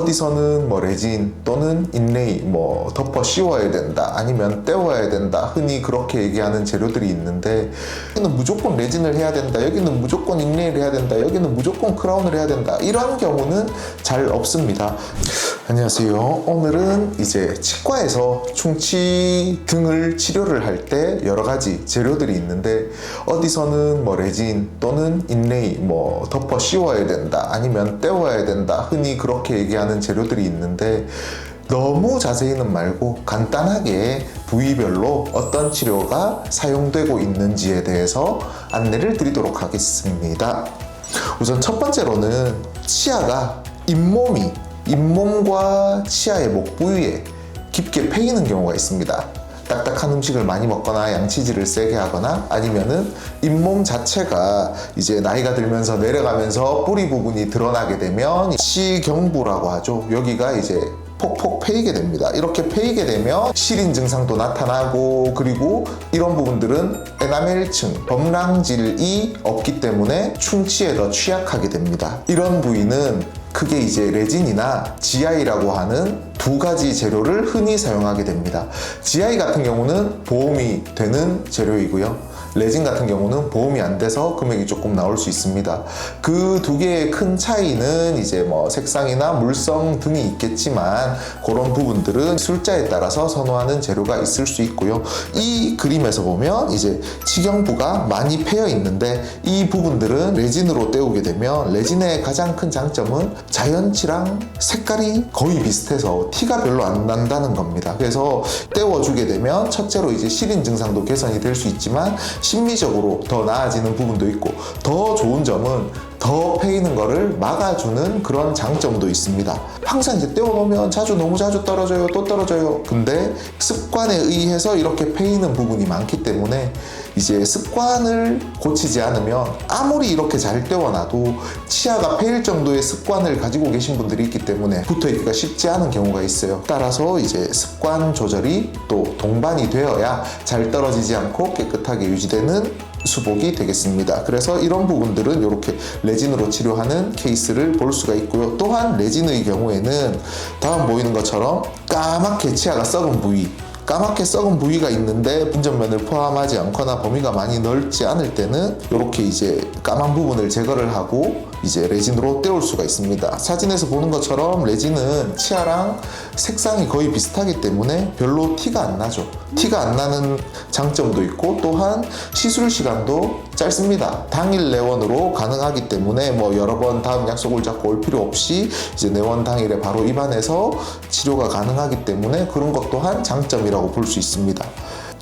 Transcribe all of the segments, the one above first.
어디서는 뭐 레진 또는 인레이 뭐 덮어 씌워야 된다, 아니면 떼워야 된다, 흔히 그렇게 얘기하는 재료들이 있는데, 여기는 무조건 레진을 해야 된다, 여기는 무조건 인레이를 해야 된다, 여기는 무조건 크라운을 해야 된다, 이런 경우는 잘 없습니다. 안녕하세요. 오늘은 이제 치과에서 충치 등을 치료를 할 때 여러 가지 재료들이 있는데, 어디서는 뭐 레진 또는 인레이 뭐 덮어 씌워야 된다, 아니면 떼워야 된다, 흔히 그렇게 얘기하는 재료들이 있는데, 너무 자세히는 말고 간단하게 부위별로 어떤 치료가 사용되고 있는지에 대해서 안내를 드리도록 하겠습니다. 우선 첫 번째로는 치아가 잇몸과 치아의 목 부위에 깊게 패이는 경우가 있습니다. 딱딱한 음식을 많이 먹거나 양치질을 세게 하거나, 아니면은 잇몸 자체가 이제 나이가 들면서 내려가면서 뿌리 부분이 드러나게 되면 치경부라고 하죠. 여기가 이제 폭폭 패이게 됩니다. 이렇게 패이게 되면 시린 증상도 나타나고, 그리고 이런 부분들은 에나멜층, 범랑질이 없기 때문에 충치에 더 취약하게 됩니다. 이런 부위는 크게 이제 레진이나 GI라고 하는 두 가지 재료를 흔히 사용하게 됩니다. GI 같은 경우는 보험이 되는 재료이고요. 레진 같은 경우는 보험이 안 돼서 금액이 조금 나올 수 있습니다. 그 두 개의 큰 차이는 이제 뭐 색상이나 물성 등이 있겠지만, 그런 부분들은 술자에 따라서 선호하는 재료가 있을 수 있고요. 이 그림에서 보면 이제 치경부가 많이 패여 있는데, 이 부분들은 레진으로 때우게 되면, 레진의 가장 큰 장점은 자연치랑 색깔이 거의 비슷해서 티가 별로 안 난다는 겁니다. 그래서 때워주게 되면 첫째로 이제 시린 증상도 개선이 될 수 있지만, 심미적으로 더 나아지는 부분도 있고, 더 좋은 점은 더 패이는 거를 막아주는 그런 장점도 있습니다. 항상 이제 떼어놓으면 너무 자주 떨어져요, 또 떨어져요. 근데 습관에 의해서 이렇게 패이는 부분이 많기 때문에, 이제 습관을 고치지 않으면 아무리 이렇게 잘 떼어놔도 치아가 패일 정도의 습관을 가지고 계신 분들이 있기 때문에 붙어있기가 쉽지 않은 경우가 있어요. 따라서 이제 습관 조절이 또 동반이 되어야 잘 떨어지지 않고 깨끗하게 유지되는 수복이 되겠습니다. 그래서 이런 부분들은 이렇게 레진으로 치료하는 케이스를 볼 수가 있고요. 또한 레진의 경우에는 다음 보이는 것처럼 까맣게 치아가 썩은 부위, 까맣게 썩은 부위가 있는데 분전면을 포함하지 않거나 범위가 많이 넓지 않을 때는 이렇게 이제 까만 부분을 제거를 하고 이제 레진으로 떼올 수가 있습니다. 사진에서 보는 것처럼 레진은 치아랑 색상이 거의 비슷하기 때문에 별로 티가 안 나죠. 티가 안 나는 장점도 있고, 또한 시술 시간도 짧습니다. 당일 내원으로 가능하기 때문에 뭐 여러 번 다음 약속을 잡고 올 필요 없이 이제 내원 당일에 바로 입안해서 치료가 가능하기 때문에 그런 것 또한 장점이라고 볼 수 있습니다.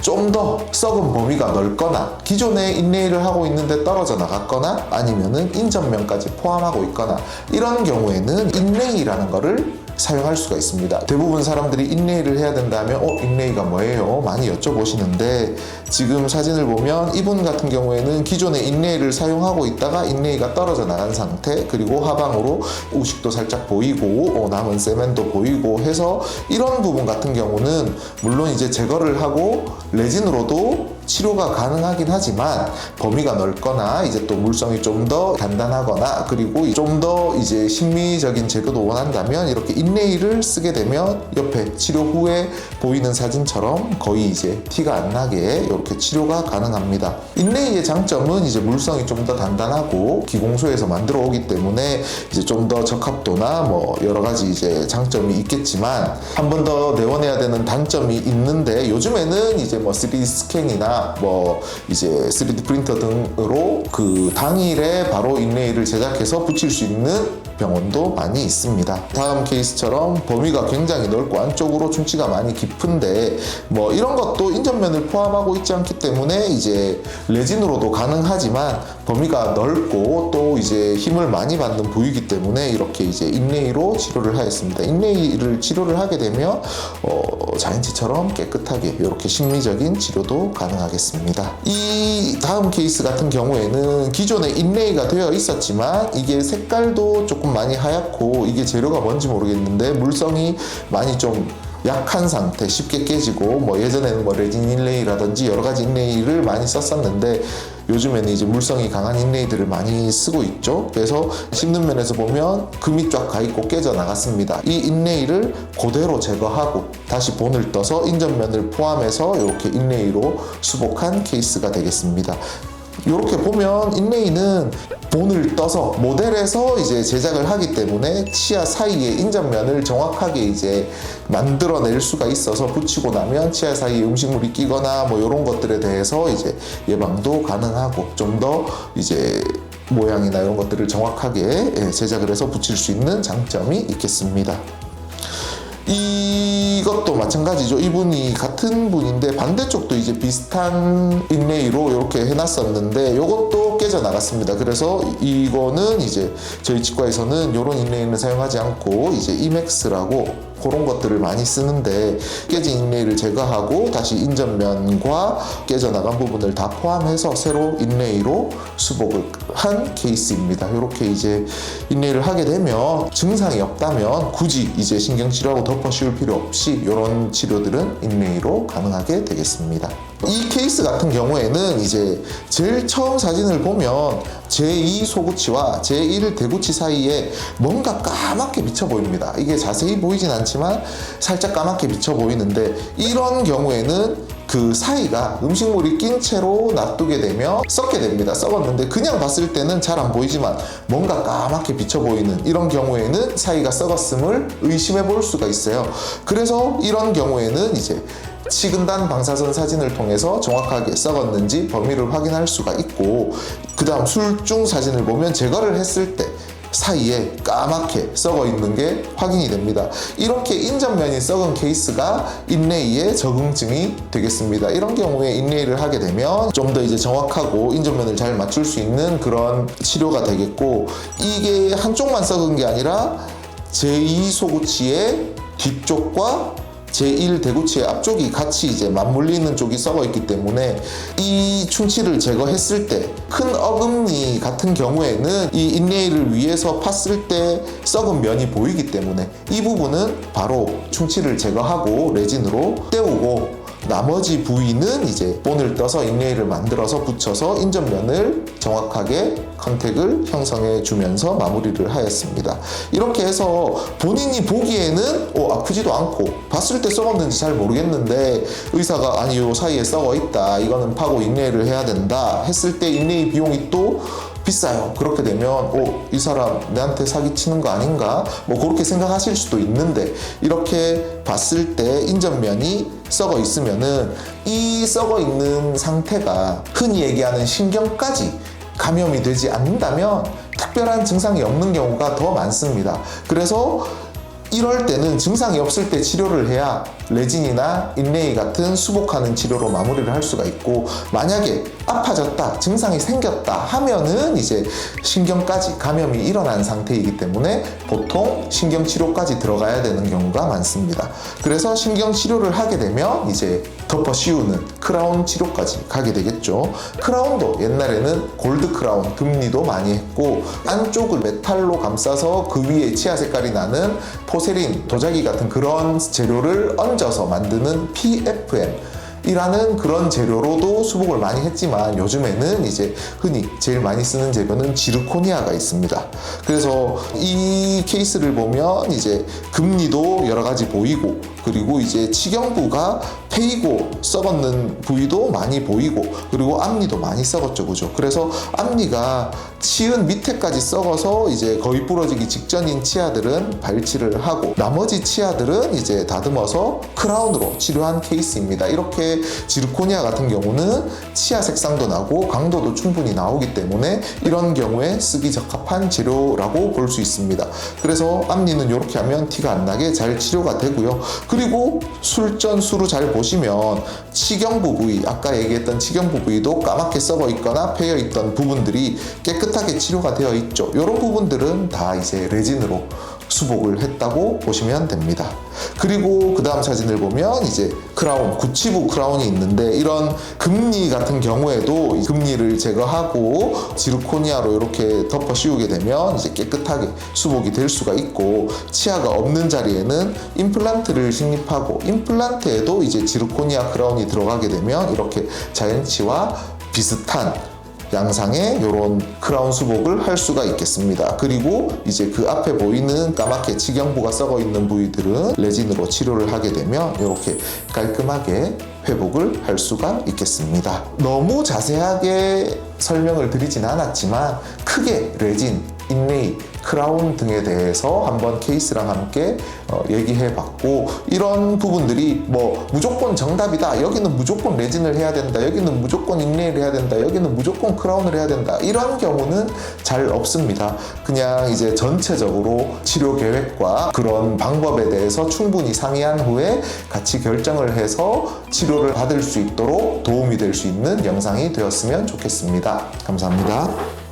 좀 더 썩은 범위가 넓거나, 기존에 인레이를 하고 있는데 떨어져 나갔거나, 아니면은 인전면까지 포함하고 있거나, 이런 경우에는 인레이라는 거를 사용할 수가 있습니다. 대부분 사람들이 인레이를 해야 된다면 인레이가 뭐예요? 많이 여쭤보시는데, 지금 사진을 보면 이분 같은 경우에는 기존에 인레이를 사용하고 있다가 인레이가 떨어져 나간 상태, 그리고 하방으로 우식도 살짝 보이고 남은 세면도 보이고 해서, 이런 부분 같은 경우는 물론 이제 제거를 하고 레진으로도 치료가 가능하긴 하지만, 범위가 넓거나 이제 또 물성이 좀 더 단단하거나, 그리고 좀 더 이제 심미적인 제거도 원한다면 이렇게 인레이를 쓰게 되면 옆에 치료 후에 보이는 사진처럼 거의 이제 티가 안 나게 이렇게 치료가 가능합니다. 인레이의 장점은 이제 물성이 좀 더 단단하고 기공소에서 만들어 오기 때문에 이제 좀 더 적합도나 뭐 여러 가지 이제 장점이 있겠지만, 한 번 더 내원해야 되는 단점이 있는데, 요즘에는 이제 뭐 3D 스캔이나 뭐 이제 3D 프린터 등으로 그 당일에 바로 인레이를 제작해서 붙일 수 있는 병원도 많이 있습니다. 다음 케이스처럼 범위가 굉장히 넓고 안쪽으로 충치가 많이 깊은데, 뭐 이런 것도 인전면을 포함하고 있지 않기 때문에 이제 레진으로도 가능하지만, 범위가 넓고 또 이제 힘을 많이 받는 부위이기 때문에 이렇게 이제 인레이로 치료를 하였습니다. 인레이를 치료를 하게 되면 자인치처럼 깨끗하게 이렇게 심미적인 치료도 가능하겠습니다. 이 다음 케이스 같은 경우에는 기존에 인레이가 되어 있었지만, 이게 색깔도 조금 많이 하얗고, 이게 재료가 뭔지 모르겠는데 물성이 많이 좀 약한 상태, 쉽게 깨지고, 뭐 예전에는 뭐 레진 인레이라든지 여러 가지 인레이를 많이 썼었는데, 요즘에는 이제 물성이 강한 인레이들을 많이 쓰고 있죠. 그래서 씹는 면에서 보면 금이 쫙 가 있고 깨져 나갔습니다. 이 인레이를 그대로 제거하고 다시 본을 떠서 인전면을 포함해서 이렇게 인레이로 수복한 케이스가 되겠습니다. 이렇게 보면 인레이는 본을 떠서 모델에서 이제 제작을 하기 때문에 치아 사이의 인전면을 정확하게 이제 만들어낼 수가 있어서 붙이고 나면 치아 사이에 음식물이 끼거나 뭐 이런 것들에 대해서 이제 예방도 가능하고 좀 더 이제 모양이나 이런 것들을 정확하게 제작을 해서 붙일 수 있는 장점이 있겠습니다. 이것도 마찬가지죠. 이분이 같은 분인데 반대쪽도 이제 비슷한 인레이로 이렇게 해놨었는데 이것도 깨져 나갔습니다. 그래서 이거는 이제 저희 치과에서는 이런 인레이는 사용하지 않고 이제 이맥스라고 그런 것들을 많이 쓰는데 깨진 인레이를 제거하고 다시 인전면과 깨져 나간 부분을 다 포함해서 새로 인레이로 수복을 한 케이스입니다. 이렇게 이제 인레이를 하게 되면 증상이 없다면 굳이 이제 신경치료하고 덮어 씌울 필요 없이 이런 치료들은 인레이로 가능하게 되겠습니다. 이 케이스 같은 경우에는 이제 제일 처음 사진을 보면 제2 소구치와 제1 대구치 사이에 뭔가 까맣게 비쳐 보입니다. 이게 자세히 보이진 않지만 살짝 까맣게 비쳐 보이는데 이런 경우에는 그 사이가 음식물이 낀 채로 놔두게 되면 썩게 됩니다. 썩었는데 그냥 봤을 때는 잘 안 보이지만 뭔가 까맣게 비쳐 보이는 이런 경우에는 사이가 썩었음을 의심해 볼 수가 있어요. 그래서 이런 경우에는 이제 치근단 방사선 사진을 통해서 정확하게 썩었는지 범위를 확인할 수가 있고, 그 다음 술중 사진을 보면 제거를 했을 때 사이에 까맣게 썩어 있는 게 확인이 됩니다. 이렇게 인전면이 썩은 케이스가 인레이의 적응증이 되겠습니다. 이런 경우에 인레이를 하게 되면 좀 더 이제 정확하고 인전면을 잘 맞출 수 있는 그런 치료가 되겠고, 이게 한쪽만 썩은 게 아니라 제2 소구치의 뒤쪽과 제1 대구치의 앞쪽이 같이 이제 맞물리는 쪽이 썩어 있기 때문에 이 충치를 제거했을 때 큰 어금니 같은 경우에는 이 인레이를 위해서 팠을 때 썩은 면이 보이기 때문에 이 부분은 바로 충치를 제거하고 레진으로 떼우고, 나머지 부위는 이제 본을 떠서 인레이를 만들어서 붙여서 인전면을 정확하게 컨택을 형성해 주면서 마무리를 하였습니다. 이렇게 해서 본인이 보기에는 아프지도 않고 봤을 때 썩었는지 잘 모르겠는데 의사가 아니 요 사이에 썩어 있다, 이거는 파고 인레이를 해야 된다 했을 때 인레이 비용이 또 비싸요. 그렇게 되면 이 사람 내한테 사기치는 거 아닌가? 뭐 그렇게 생각하실 수도 있는데, 이렇게 봤을 때 인전면이 썩어 있으면은 이 썩어 있는 상태가 흔히 얘기하는 신경까지 감염이 되지 않는다면 특별한 증상이 없는 경우가 더 많습니다. 그래서 이럴 때는 증상이 없을 때 치료를 해야 레진이나 인레이 같은 수복하는 치료로 마무리를 할 수가 있고, 만약에 아파졌다, 증상이 생겼다 하면은 이제 신경까지 감염이 일어난 상태이기 때문에 보통 신경치료까지 들어가야 되는 경우가 많습니다. 그래서 신경치료를 하게 되면 이제 덮어 씌우는 크라운 치료까지 가게 되겠죠. 크라운도 옛날에는 골드 크라운, 금리도 많이 했고, 안쪽을 메탈로 감싸서 그 위에 치아 색깔이 나는 포세린, 도자기 같은 그런 재료를 얹어서 만드는 PFM 이라는 그런 재료로도 수복을 많이 했지만, 요즘에는 이제 흔히 제일 많이 쓰는 재료는 지르코니아가 있습니다. 그래서 이 케이스를 보면 이제 금리도 여러 가지 보이고, 그리고 이제 치경부가 패이고 썩었는 부위도 많이 보이고, 그리고 앞니도 많이 썩었죠, 그죠? 그래서 앞니가 치은 밑에까지 썩어서 이제 거의 부러지기 직전인 치아들은 발치를 하고, 나머지 치아들은 이제 다듬어서 크라운으로 치료한 케이스입니다. 이렇게 지르코니아 같은 경우는 치아 색상도 나고 강도도 충분히 나오기 때문에 이런 경우에 쓰기 적합한 재료라고 볼 수 있습니다. 그래서 앞니는 이렇게 하면 티가 안 나게 잘 치료가 되고요. 그리고 술전 수루 잘 보시면 치경부 부위, 아까 얘기했던 치경부 부위도 까맣게 썩어 있거나 패여 있던 부분들이 깨끗하게 치료가 되어 있죠. 이런 부분들은 다 이제 레진으로 수복을 했다고 보시면 됩니다. 그리고 그 다음 사진을 보면 이제 크라운, 구치부 크라운이 있는데, 이런 금리 같은 경우에도 금리를 제거하고 지르코니아로 이렇게 덮어 씌우게 되면 이제 깨끗하게 수복이 될 수가 있고, 치아가 없는 자리에는 임플란트를 식립하고, 임플란트에도 이제 지르코니아 크라운이 들어가게 되면 이렇게 자연치와 비슷한 양상의 이런 크라운 수복을 할 수가 있겠습니다. 그리고 이제 그 앞에 보이는 까맣게 직영부가 썩어 있는 부위들은 레진으로 치료를 하게 되면 이렇게 깔끔하게 회복을 할 수가 있겠습니다. 너무 자세하게 설명을 드리진 않았지만 크게 레진, 인레이, 크라운 등에 대해서 한번 케이스랑 함께 얘기해 봤고, 이런 부분들이 뭐 무조건 정답이다, 여기는 무조건 레진을 해야 된다, 여기는 무조건 인레이를 해야 된다, 여기는 무조건 크라운을 해야 된다, 이런 경우는 잘 없습니다. 그냥 이제 전체적으로 치료 계획과 그런 방법에 대해서 충분히 상의한 후에 같이 결정을 해서 치료를 받을 수 있도록 도움이 될 수 있는 영상이 되었으면 좋겠습니다. 감사합니다.